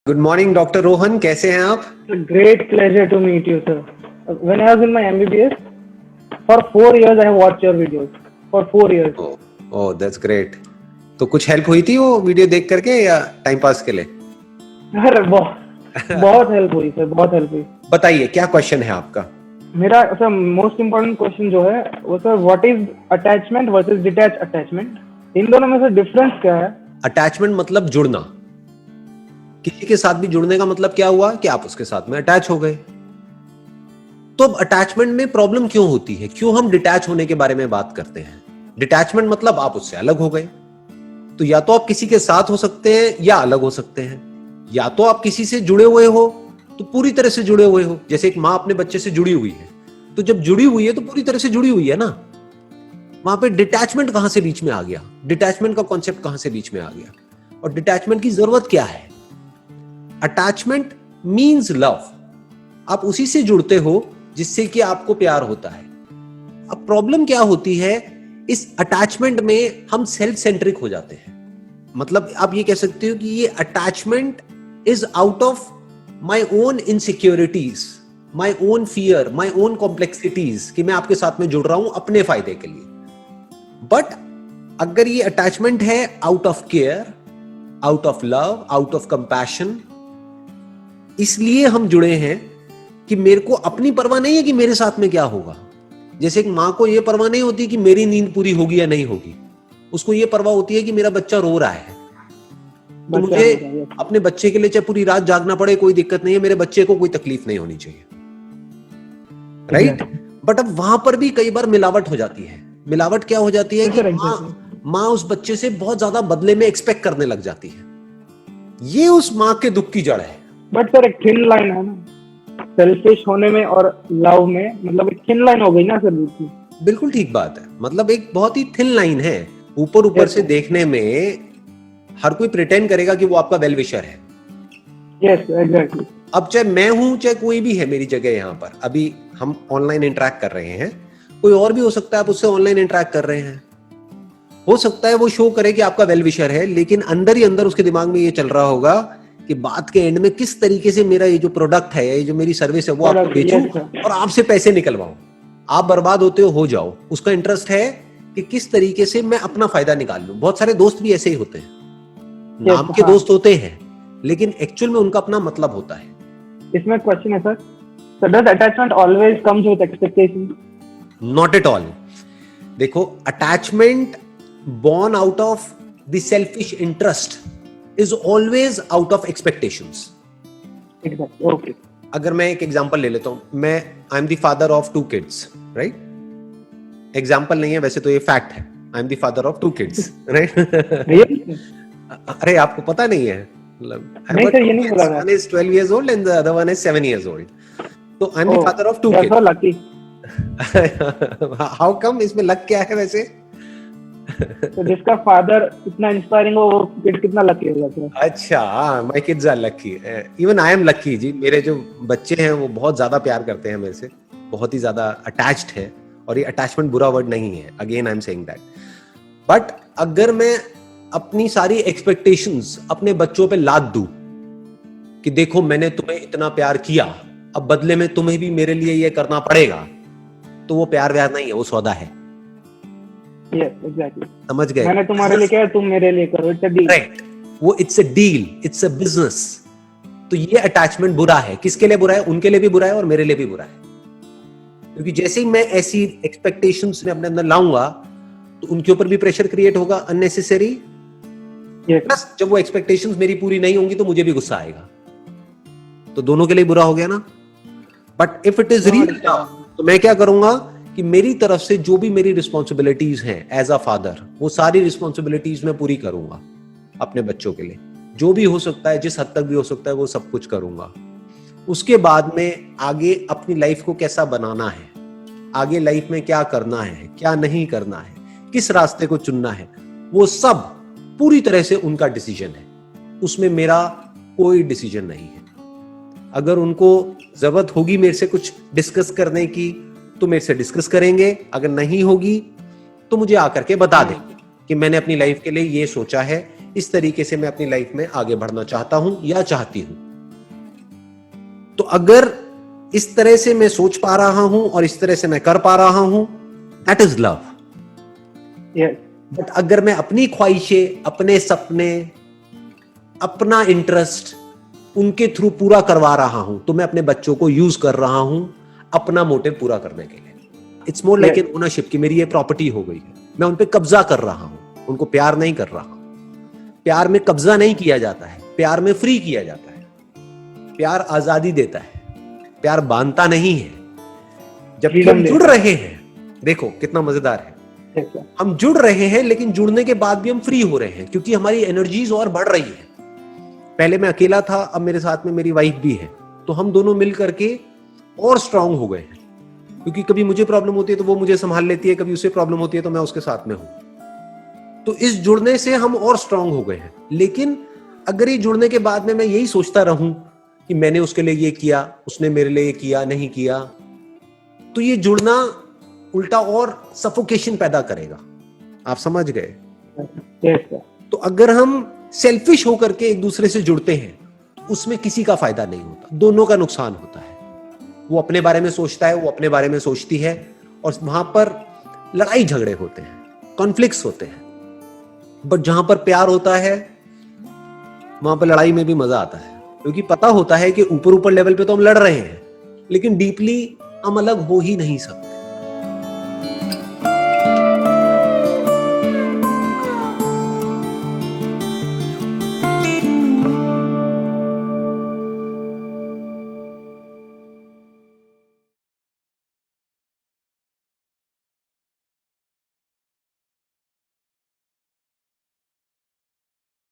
Good morning doctor Rohan, कैसे हैं आप? Great pleasure to meet you, sir. When I was in my MBBS, for 4 years I have watched your videos. For 4 years. Oh that's great. तो कुछ help हुई थी वो video देख करके या टाइम पास के लिए? अरे बहुत हेल्प हुई सर, बहुत हेल्प हुई। बताइए क्या क्वेश्चन है आपका? मेरा सर मोस्ट इम्पोर्टेंट क्वेश्चन जो है वो sir, what is attachment versus detach attachment? इन दोनों में सर डिफरेंस क्या है? अटैचमेंट मतलब जुड़ना। किसी के साथ भी जुड़ने का मतलब क्या हुआ कि आप उसके साथ में अटैच हो गए। तो अब अटैचमेंट में प्रॉब्लम क्यों होती है, क्यों हम डिटैच होने के बारे में बात करते हैं? डिटैचमेंट मतलब आप उससे अलग हो गए। तो या तो आप किसी के साथ हो सकते हैं या अलग हो सकते हैं, या तो आप किसी से जुड़े हुए हो तो पूरी तरह से जुड़े हुए हो। जैसे एक माँ अपने बच्चे से जुड़ी हुई है, तो जब जुड़ी हुई है तो पूरी तरह से जुड़ी हुई है ना। वहां पे डिटैचमेंट कहां से बीच में आ गया? डिटैचमेंट का कॉन्सेप्ट कहां से बीच में आ गया? और डिटैचमेंट की जरूरत क्या है? Attachment means love. आप उसी से जुड़ते हो जिससे कि आपको प्यार होता है। अब प्रॉब्लम क्या होती है, इस अटैचमेंट में हम सेल्फ सेंट्रिक हो जाते हैं। मतलब आप ये कह सकते हो कि ये attachment is out of my own insecurities, my own fear, my own complexities, कि मैं आपके साथ में जुड़ रहा हूं अपने फायदे के लिए। बट अगर ये अटैचमेंट है out of care, out of love, out of compassion, इसलिए हम जुड़े हैं कि मेरे को अपनी परवाह नहीं है कि मेरे साथ में क्या होगा। जैसे एक मां को यह परवाह नहीं होती कि मेरी नींद पूरी होगी या नहीं होगी, उसको यह परवाह होती है कि मेरा बच्चा रो रहा है, तो मुझे अपने बच्चे के लिए चाहे पूरी रात जागना पड़े कोई दिक्कत नहीं है, मेरे बच्चे को कोई तकलीफ नहीं होनी चाहिए, राइट? बट अब वहां पर भी कई बार मिलावट हो जाती है। मिलावट क्या हो जाती है कि माँ उस बच्चे से बहुत ज्यादा बदले में एक्सपेक्ट करने लग जाती है। ये उस माँ के दुख की जड़ है। बट सर एक थिन लाइन है ना, सेल्फिश होने में और लव में, मतलब एक थिन लाइन हो गई ना सर बीच में। बिल्कुल ठीक बात है, मतलब एक बहुत ही थिन लाइन है। ऊपर से देखने में हर कोई प्रिटेंड करेगा कि वो आपका वेल विशर है। Yes exactly. अब चाहे मैं हूं चाहे कोई भी है मेरी जगह, यहाँ पर अभी हम ऑनलाइन इंटरेक्ट कर रहे हैं, कोई और भी हो सकता है आप उससे ऑनलाइन इंटरेक्ट कर रहे हैं, हो सकता है वो शो करे कि आपका वेल विशर है, लेकिन अंदर ही अंदर उसके दिमाग में ये चल रहा होगा कि बात के एंड में किस तरीके से मेरा ये जो प्रोडक्ट है, ये जो मेरी सर्विस है, वो आपको बेचूं और आपसे पैसे निकलवाऊं। आप बर्बाद होते हो जाओ, उसका इंटरेस्ट है कि किस तरीके से मैं अपना फायदा निकाल लूं। बहुत सारे दोस्त भी ऐसे ही होते हैं, नाम के दोस्त होते हैं, लेकिन एक्चुअल में उनका अपना मतलब होता है। इसमें क्वेश्चन है sir, so does attachment always comes with expectations? Not at all. देखो, attachment born out of the selfish interest is always out of expectations. Exactly. Okay. अगर मैं एक एग्जांपल ले लेता हूं, मैं I am the father of 2 kids, right? Example नहीं है वैसे तो, ये फैक्ट है। I am the father of 2 kids, right? अरे आपको पता नहीं है? नहीं सर, ये नहीं बोला। One is 12 years old and the other one is 7 years old. तो I am the father of 2 kids. so lucky. How come? इसमें लक क्या है वैसे? तो जिसका फादर इतना इंस्पायरिंग हो, वो किड कितना लकी होगा सर? अच्छा, my kids are lucky, even I am lucky ji. मेरे जो बच्चे हैं वो बहुत ज्यादा प्यार करते हैं मेरे से, बहुत ही ज्यादा अटैच्ड है। और ये अटैचमेंट बुरा वर्ड नहीं है, again I am saying that. But अगर मैं अपनी सारी एक्सपेक्टेशंस अपने बच्चों पे लाद दूं कि देखो मैंने तुम्हें इतना प्यार किया, अब बदले में तुम्हें भी मेरे लिए ये करना पड़ेगा, तो वो प्यार व्यार नहीं है, वो सौदा है। Yes, exactly. समझ गए? मैंने तुम्हारे लिए किया, तुम मेरे लिए करो, इट्स अ डील। राइट, वो it's a deal, it's a business. तो ये अटैचमेंट बुरा है। किसके लिए बुरा है? उनके लिए भी बुरा है और मेरे लिए भी बुरा है। क्योंकि जैसे ही मैं ऐसी एक्सपेक्टेशंस में अपने अंदर लाऊंगा तो उनके ऊपर भी प्रेशर क्रिएट होगा अननेसेसरी। प्लस जब वो एक्सपेक्टेशंस मेरी पूरी नहीं होंगी तो मुझे भी गुस्सा आएगा, तो दोनों के लिए बुरा हो गया ना। But if it is real तो मैं क्या करूंगा कि मेरी तरफ से जो भी मेरी रिस्पॉन्सिबिलिटीज हैं एज अ फादर, वो सारी रिस्पॉन्सिबिलिटीज मैं पूरी करूंगा अपने बच्चों के लिए। जो भी हो सकता है, जिस हद तक भी हो सकता है, वो सब कुछ करूंगा। उसके बाद में आगे अपनी लाइफ को कैसा बनाना है, आगे लाइफ में क्या करना है, क्या नहीं करना है, किस रास्ते को चुनना है, वो सब पूरी तरह से उनका डिसीजन है। उसमें मेरा कोई डिसीजन नहीं है। अगर उनको जरूरत होगी मेरे से कुछ डिस्कस करने की तो मेरे से डिस्कस करेंगे, अगर नहीं होगी तो मुझे आकर के बता देंगे कि मैंने अपनी लाइफ के लिए ये सोचा है, इस तरीके से मैं अपनी लाइफ में आगे बढ़ना चाहता हूं या चाहती हूं। तो अगर इस तरह से मैं सोच पा रहा हूं और इस तरह से मैं कर पा रहा हूं, दैट इज लव। बट अगर मैं अपनी ख्वाहिशें, अपने सपने, अपना इंटरेस्ट उनके थ्रू पूरा करवा रहा हूं, तो मैं अपने बच्चों को यूज कर रहा हूं अपना मोटिव पूरा करने के लिए। It's more like an ownership कि मेरी ये प्रॉपर्टी हो गई है, मैं उन पे कब्जा कर रहा हूं, उनको प्यार नहीं कर रहा हूं। प्यार में कब्जा नहीं किया जाता है, प्यार में फ्री किया जाता है। प्यार आजादी देता है, प्यार बांधता नहीं है। जब हम जुड़ रहे हैं, देखो कितना मजेदार है, हम जुड़ रहे हैं लेकिन जुड़ने के बाद भी हम फ्री हो रहे हैं, क्योंकि हमारी एनर्जीज और बढ़ रही है। पहले मैं अकेला था, अब मेरे साथ में मेरी वाइफ भी है, तो हम दोनों मिल करके और स्ट्रांग हो गए हैं। क्योंकि कभी मुझे प्रॉब्लम होती है तो वो मुझे संभाल लेती है, कभी उसे प्रॉब्लम होती है तो मैं उसके साथ में हूं। तो इस जुड़ने से हम और स्ट्रांग हो गए हैं। लेकिन अगर ये जुड़ने के बाद में मैं यही सोचता रहूं कि मैंने उसके लिए ये किया, उसने मेरे लिए ये किया, नहीं किया, तो ये जुड़ना उल्टा और सफोकेशन पैदा करेगा। आप समझ गए? तो अगर हम सेल्फिश होकर के एक दूसरे से जुड़ते हैं तो उसमें किसी का फायदा नहीं होता, दोनों का नुकसान होता है। वो अपने बारे में सोचता है, वो अपने बारे में सोचती है, और वहां पर लड़ाई झगड़े होते हैं, कॉन्फ्लिक्ट्स होते हैं। बट जहां पर प्यार होता है वहां पर लड़ाई में भी मजा आता है, क्योंकि पता होता है कि ऊपर ऊपर लेवल पे तो हम लड़ रहे हैं लेकिन डीपली हम अलग हो ही नहीं सकते।